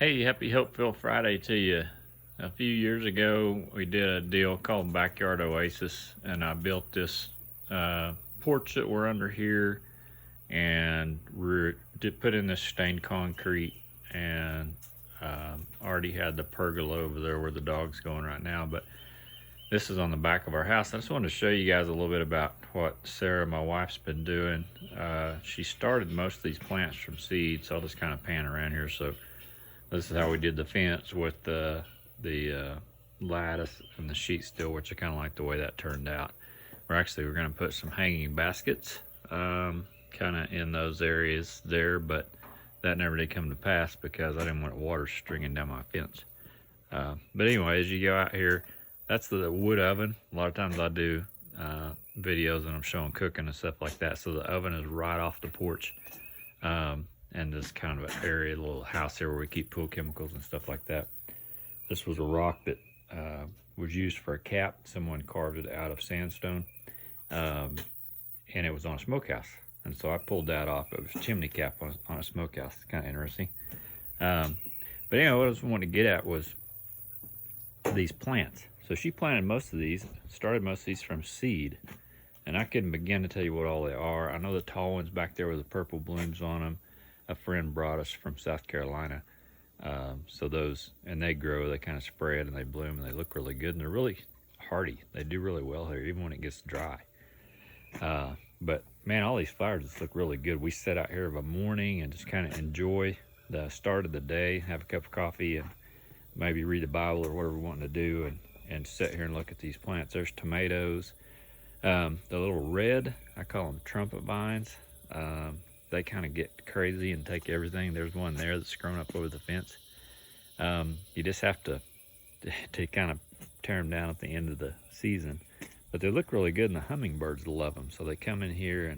Hey, happy Hopeful Friday to you. A few years ago, we did a deal called Backyard Oasis, and I built this porch that we're under here, and did put in this stained concrete, and already had the pergola over there where the dog's going right now. But this is on the back of our house. I just wanted to show you guys a little bit about what Sarah, my wife's been doing. She started most of these plants from seed, so I'll just kind of pan around here. So this is how we did the fence with the lattice and the sheet steel, which I kind of like the way that turned out. We're going to put some hanging baskets kind of in those areas there, but that never did come to pass because I didn't want water stringing down my fence. But anyway, as you go out here, that's the wood oven. A lot of times I do videos and I'm showing cooking and stuff like that. So the oven is right off the porch. And this kind of an area, little house here where we keep pool chemicals and stuff like that. This was a rock that was used for a cap. Someone carved it out of sandstone, and it was on a smokehouse. And so I pulled that off. It was a chimney cap on a smokehouse. Kind of interesting. But anyway, what I was wanting to get at was these plants. So she planted most of these, started most of these from seed. And I couldn't begin to tell you what all they are. I know the tall ones back there with the purple blooms on them. A friend brought us from South Carolina. So those, and they grow, they kind of spread and they bloom and they look really good. And they're really hardy. They do really well here, even when it gets dry. But man, all these flowers just look really good. We sit out here of a morning and just kind of enjoy the start of the day, have a cup of coffee and maybe read the Bible or whatever we're wanting to do and sit here and look at these plants. There's tomatoes. The little red, I call them trumpet vines. They kind of get crazy and take everything. There's one there that's grown up over the fence. You just have to kind of tear them down at the end of the season. But they look really good and the hummingbirds love them. So they come in here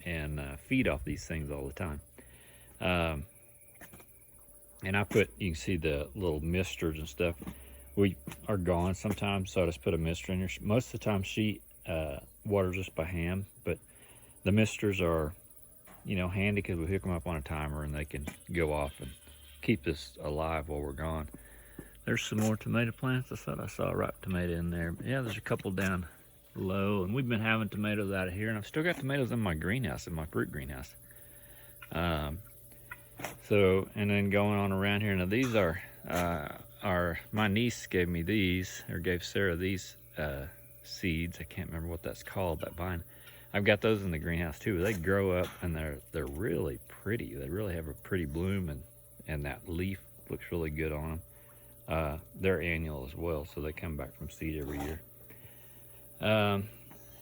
and feed off these things all the time. And I put, you can see the little misters and stuff. We are gone sometimes, so I just put a mister in here. Most of the time she waters us by hand, but the misters are, handy because we hook them up on a timer and they can go off and keep us alive while we're gone. There's some more tomato plants. I thought I saw a ripe tomato in there. But yeah, there's a couple down low, and we've been having tomatoes out of here, and I've still got tomatoes in my greenhouse, in my fruit greenhouse. So, and then going on around here, now these are my niece gave me these, or gave Sarah these seeds. I can't remember what that's called, that vine. I've got those in the greenhouse too. They grow up and they're really pretty. They really have a pretty bloom, and that leaf looks really good on them. They're annual as well, so they come back from seed every year. And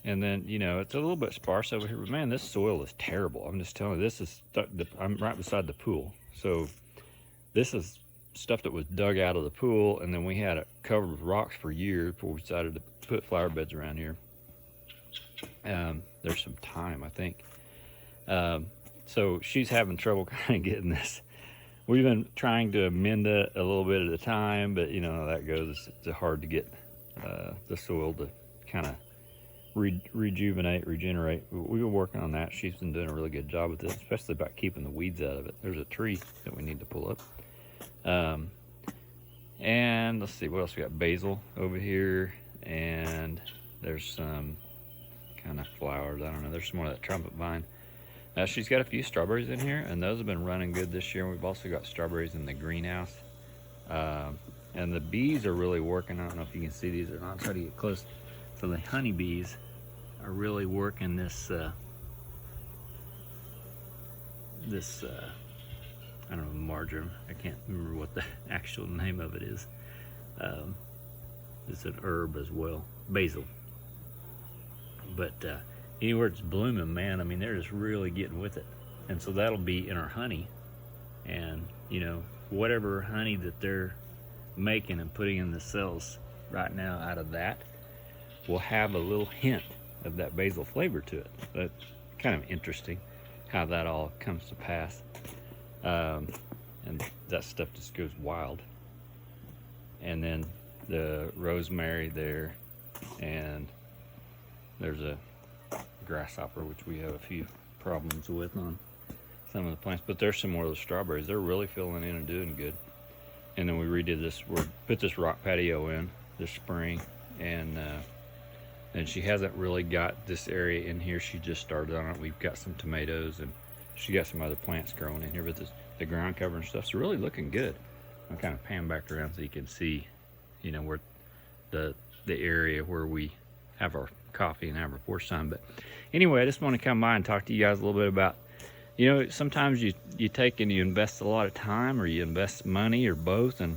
then, it's a little bit sparse over here, but man, this soil is terrible. I'm just telling you, I'm right beside the pool. So this is stuff that was dug out of the pool, and then we had it covered with rocks for years before we decided to put flower beds around here. There's some thyme, I think. So she's having trouble kind of getting this. We've been trying to amend it a little bit at a time, but you know how that goes. It's hard to get the soil to kind of regenerate. We've been working on that. She's been doing a really good job with it, especially about keeping the weeds out of it. There's a tree that we need to pull up. And let's see, what else we got? Basil over here, and there's some kind of flowers. I don't know. There's some more of that trumpet vine. She's got a few strawberries in here, and those have been running good this year. We've also got strawberries in the greenhouse. And the bees are really working. I don't know if you can see these or not. I'll try to get close. So the honeybees are really working this, I don't know, marjoram. I can't remember what the actual name of it is. It's an herb as well. Basil. But anywhere it's blooming, man, I mean, they're just really getting with it. And so that'll be in our honey. And, whatever honey that they're making and putting in the cells right now out of that will have a little hint of that basil flavor to it. That's kind of interesting how that all comes to pass. And that stuff just goes wild. And then the rosemary there, and there's a grasshopper, which we have a few problems with on some of the plants, but there's some more of the strawberries. They're really filling in and doing good. and then we redid this. We put this rock patio in this spring, and she hasn't really got this area in here. She just started on it. We've got some tomatoes, and she got some other plants growing in here, but the ground cover and stuff's really looking good. I'm kind of pan back around so you can see, you know, where the area where we have our coffee and have our porch time. But anyway, I just want to come by and talk to you guys a little bit about, you know, sometimes you take and you invest a lot of time, or you invest money, or both, and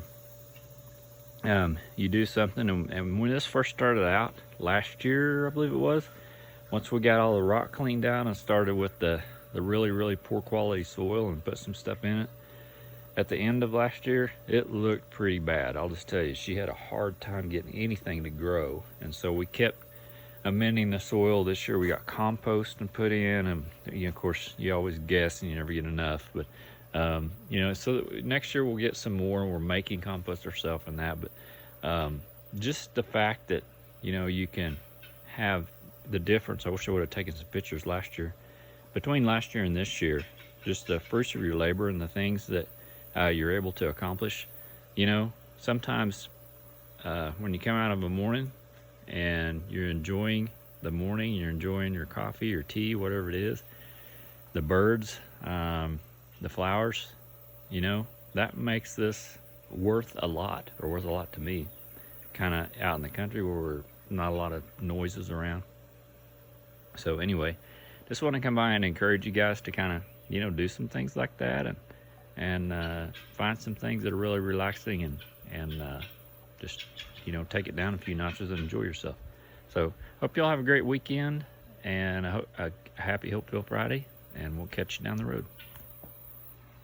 you do something. And when this first started out last year, I believe it was, once we got all the rock cleaned out and started with the really, really poor quality soil and put some stuff in it, at the end of last year, it looked pretty bad. I'll just tell you, she had a hard time getting anything to grow. And so we kept amending the soil. This year we got compost and put in, and you know, of course you always guess and you never get enough, but you know, so next year we'll get some more, and we're making compost ourselves and that. But just the fact that, you know, you can have the difference. I wish I would have taken some pictures last year. Between last year and this year, just the fruits of your labor and the things that you're able to accomplish. You know, sometimes when you come out of a morning and you're enjoying the morning, you're enjoying your coffee or tea, whatever it is, the birds, the flowers, you know, that makes this worth a lot, or worth a lot to me. Kind of out in the country where we're not a lot of noises around. So anyway, just want to come by and encourage you guys to kind of, you know, do some things like that, and find some things that are really relaxing, and just, you know, take it down a few notches and enjoy yourself. So hope y'all have a great weekend, and a happy Hopeville Friday, and we'll catch you down the road.